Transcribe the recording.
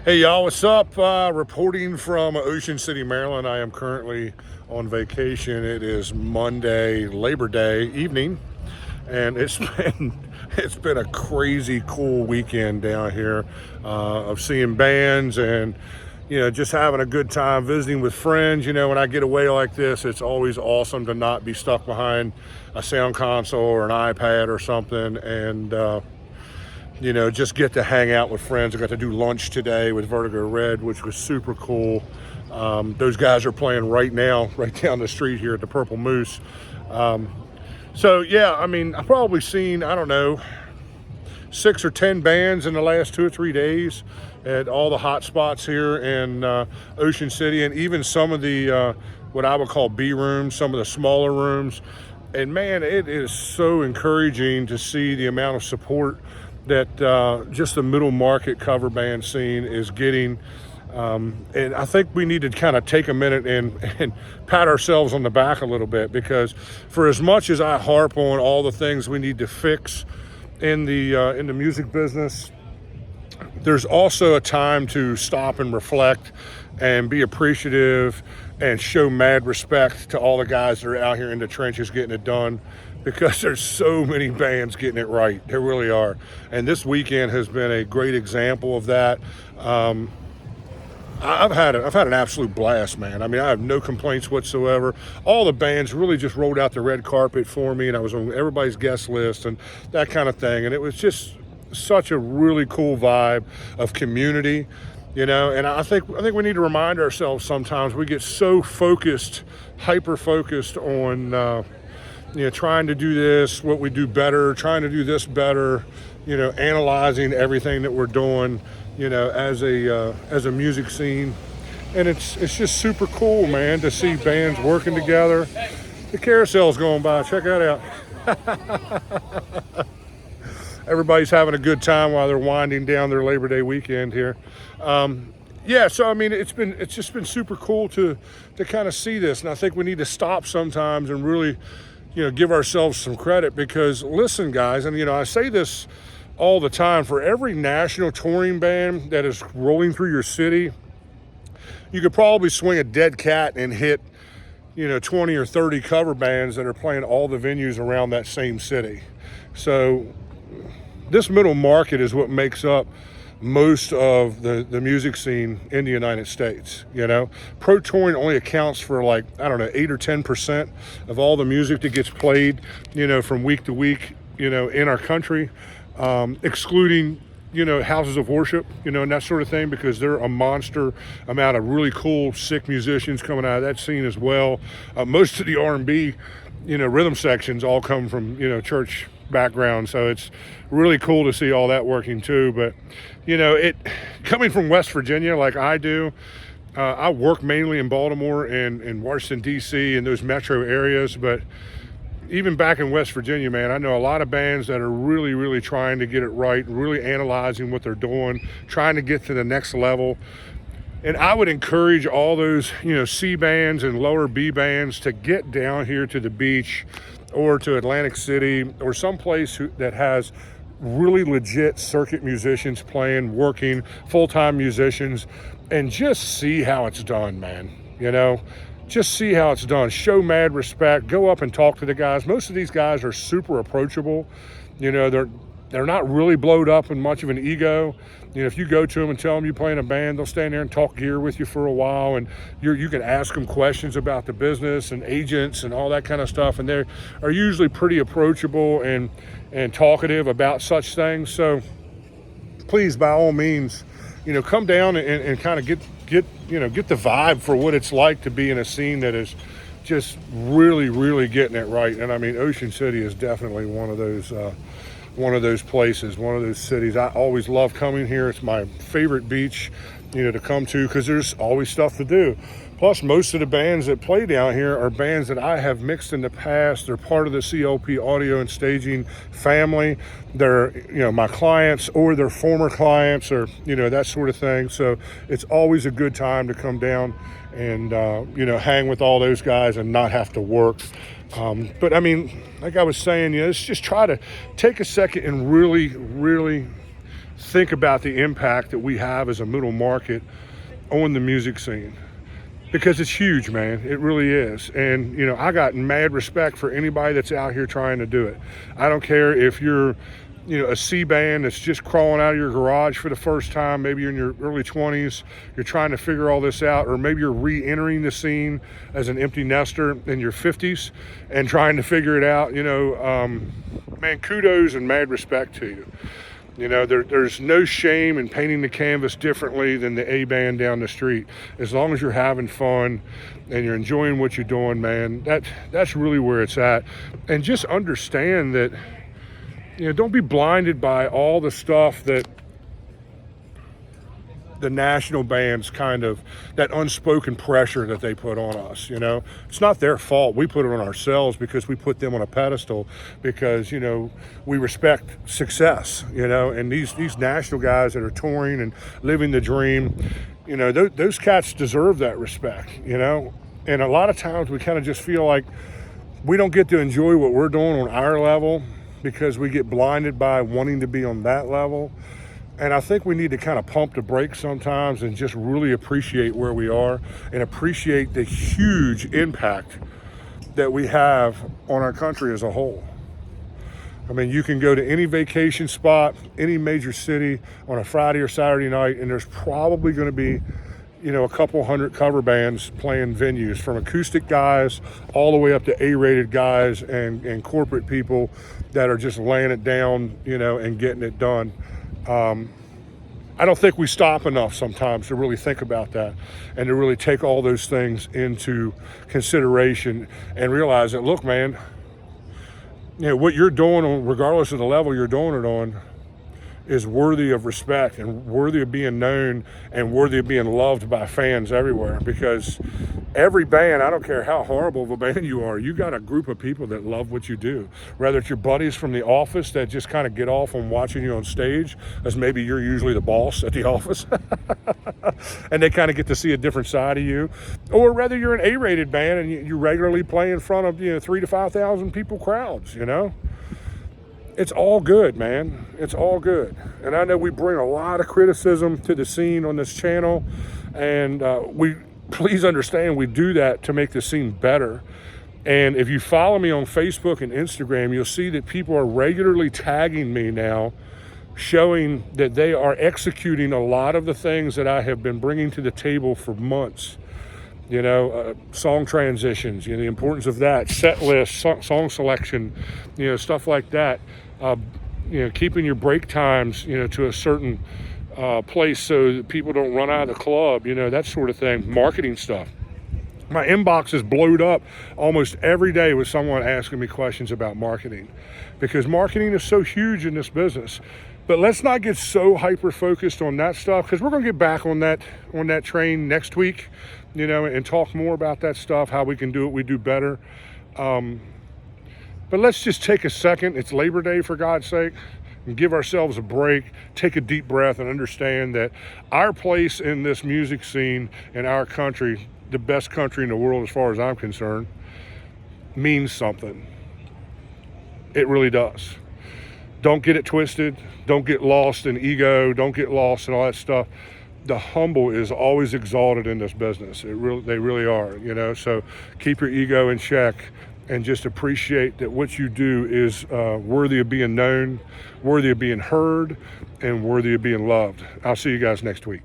Hey y'all, what's up? Reporting from Ocean City, Maryland. I am currently on vacation. It is Monday, Labor Day evening, and it's been a crazy cool weekend down here of seeing bands and just having a good time visiting with friends. When I get away like this, it's always awesome to not be stuck behind a sound console or an iPad or something, and just get to hang out with friends. I got to do lunch today with Vertigo Red, which was super cool. Those guys are playing right now, right down the street here at the Purple Moose. So yeah, I've probably seen, I don't know, 6 or 10 bands in the last 2 or 3 days at all the hot spots here in Ocean City, and even some of the, what I would call B rooms, some of the smaller rooms. And man, it is so encouraging to see the amount of support that just the middle market cover band scene is getting. And I think we need to kind of take a minute and pat ourselves on the back a little bit, because for as much as I harp on all the things we need to fix in the music business, there's also a time to stop and reflect and be appreciative and show mad respect to all the guys that are out here in the trenches getting it done, because there's so many bands getting it right. There really are. And this weekend has been a great example of that. I've had an absolute blast, man. I have no complaints whatsoever. All the bands really just rolled out the red carpet for me, and I was on everybody's guest list and that kind of thing. And it was just such a really cool vibe of community, and I think we need to remind ourselves sometimes we get so focused, hyper focused on trying to do this, what we do better, trying to do this better, analyzing everything that we're doing, as a music scene. And it's just super cool, man, to see bands working together. The carousel's going by. Check that out. Everybody's having a good time while they're winding down their Labor Day weekend here. It's just been super cool to kind of see this. And I think we need to stop sometimes and really give ourselves some credit, because listen, guys, and I say this all the time, for every national touring band that is rolling through your city, you could probably swing a dead cat and hit 20 or 30 cover bands that are playing all the venues around that same city. So this middle market is what makes up most of the music scene in the United States. Pro touring only accounts for 8 or 10% of all the music that gets played, from week to week, in our country, excluding, houses of worship, and that sort of thing, because they're a monster amount of really cool, sick musicians coming out of that scene as well. Most of the R&B, rhythm sections all come from, church background, so it's really cool to see all that working too. But it coming from West Virginia like I do, I work mainly in Baltimore and Washington DC and those metro areas, but even back in West Virginia, man, I know a lot of bands that are really, really trying to get it right, really analyzing what they're doing, trying to get to the next level. And I would encourage all those, C bands and lower B bands to get down here to the beach or to Atlantic City or someplace that has really legit circuit musicians playing, working, full-time musicians, and just see how it's done, man. Just see how it's done. Show mad respect. Go up and talk to the guys. Most of these guys are super approachable. They're not really blowed up in much of an ego. If you go to them and tell them you play in a band, they'll stand there and talk gear with you for a while, and you can ask them questions about the business and agents and all that kind of stuff, and they are usually pretty approachable and talkative about such things. So please, by all means, come down and kind of get the vibe for what it's like to be in a scene that is just really, really getting it right. And Ocean City is definitely one of those places, one of those cities. I always love coming here. It's my favorite beach, to come to, because there's always stuff to do. Plus, most of the bands that play down here are bands that I have mixed in the past. They're part of the CLP Audio and Staging family. They're, my clients or their former clients, or, that sort of thing. So it's always a good time to come down and, hang with all those guys and not have to work. But like I was saying, let's just try to take a second and really, really think about the impact that we have as a middle market on the music scene. Because it's huge, man. It really is. And, I got mad respect for anybody that's out here trying to do it. I don't care if you're, a C band that's just crawling out of your garage for the first time. Maybe you're in your early 20s. You're trying to figure all this out. Or maybe you're re-entering the scene as an empty nester in your 50s and trying to figure it out. Man, kudos and mad respect to you. There's no shame in painting the canvas differently than the A band down the street. As long as you're having fun and you're enjoying what you're doing, man, that's really where it's at. And just understand that, don't be blinded by all the stuff that the national bands that unspoken pressure that they put on us. It's not their fault. We put it on ourselves because we put them on a pedestal because, we respect success, and these national guys that are touring and living the dream, those cats deserve that respect, and a lot of times we kind of just feel like we don't get to enjoy what we're doing on our level because we get blinded by wanting to be on that level. And I think we need to kind of pump the brakes sometimes and just really appreciate where we are and appreciate the huge impact that we have on our country as a whole. I mean, you can go to any vacation spot, any major city on a Friday or Saturday night, and there's probably going to be, a couple hundred cover bands playing venues, from acoustic guys all the way up to A-rated guys and corporate people that are just laying it down, and getting it done. I don't think we stop enough sometimes to really think about that and to really take all those things into consideration and realize that, look, man, what you're doing, regardless of the level you're doing it on, is worthy of respect and worthy of being known and worthy of being loved by fans everywhere. Because every band, I don't care how horrible of a band you are, you got a group of people that love what you do. Whether it's your buddies from the office that just kind of get off on watching you on stage, as maybe you're usually the boss at the office, and they kind of get to see a different side of you. Or whether you're an A-rated band and you regularly play in front of 3,000 to 5,000 people crowds, It's all good, man. It's all good. And I know we bring a lot of criticism to the scene on this channel, and please understand we do that to make the scene better. And if you follow me on Facebook and Instagram, you'll see that people are regularly tagging me now, showing that they are executing a lot of the things that I have been bringing to the table for months. Song transitions, the importance of that, set list, song selection, stuff like that. Keeping your break times, to a certain place so that people don't run out of the club, that sort of thing. Marketing stuff. My inbox is blowed up almost every day with someone asking me questions about marketing, because marketing is so huge in this business. But let's not get so hyper-focused on that stuff, because we're going to get back on that train next week, and talk more about that stuff, how we can do it, we do better. But let's just take a second. It's Labor Day, for God's sake, and give ourselves a break, take a deep breath, and understand that our place in this music scene in our country, the best country in the world as far as I'm concerned, means something. It really does. Don't get it twisted. Don't get lost in ego. Don't get lost in all that stuff. The humble is always exalted in this business. They really are, So keep your ego in check and just appreciate that what you do is worthy of being known, worthy of being heard, and worthy of being loved. I'll see you guys next week.